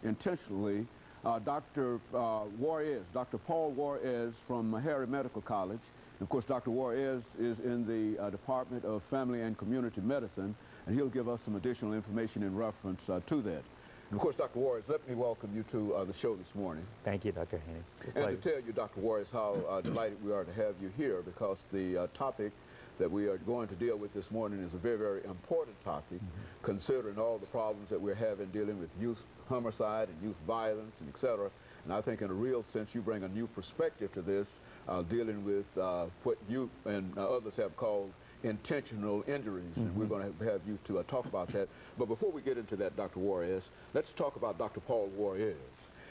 intentionally Dr. Dr. Paul Juarez from Harry Medical College. And of course, Dr. Juarez is in the Department of Family and Community Medicine, and he'll give us some additional information in reference to that. And of course, Dr. Juarez, let me welcome you to the show this morning. Thank you, Dr. Haney. And to tell you, Dr. Juarez, how delighted we are to have you here, because the topic that we are going to deal with this morning is a very, very important topic, considering all the problems that we're having dealing with youth homicide and youth violence and et cetera. And I think in a real sense you bring a new perspective to this, dealing with what you and others have called intentional injuries, and we're going to have you to talk about that. But before we get into that, Dr. Juarez, let's talk about Dr. Paul Juarez,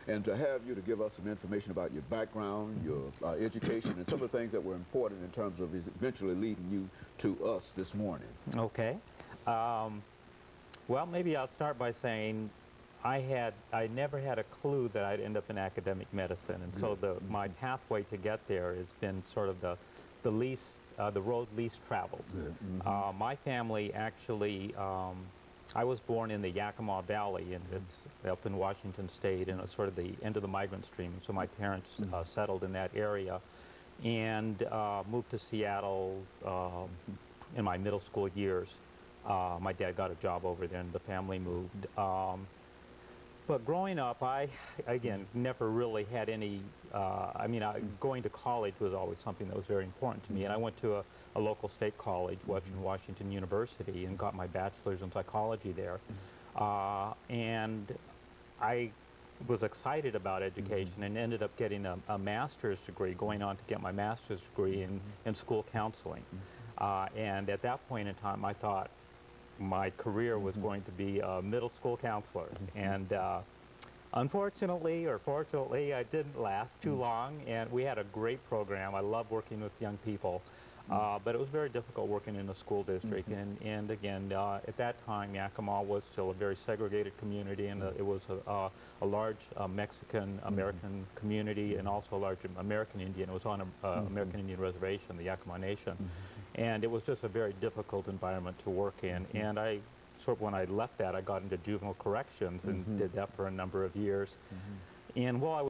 and to have you to give us some information about your background, your education, and some of the things that were important in terms of eventually leading you to us this morning. Okay. Well, maybe I'll start by saying I never had a clue that I'd end up in academic medicine, and so my pathway to get there has been sort of the road least traveled. My family actually, I was born in the Yakima Valley, and it's up in Washington State, and it's sort of the end of the migrant stream. So my parents settled in that area and moved to Seattle in my middle school years. My dad got a job over there, and the family moved. But growing up, I, again, never really had any, going to college was always something that was very important to me. And I went to a local state college, Washington University, and got my bachelor's in psychology there. And I was excited about education and ended up getting a master's degree, going on to get my master's degree in school counseling. And at that point in time, I thought my career was going to be a middle school counselor. And unfortunately, or fortunately, I didn't last too long, and we had a great program. I love working with young people, but it was very difficult working in a school district. And again, at that time, Yakima was still a very segregated community, and it was a large Mexican-American community, and also a large American Indian. It was on an American Indian reservation, the Yakima Nation. And it was just a very difficult environment to work in. And when I left that, I got into juvenile corrections and did that for a number of years. And while I was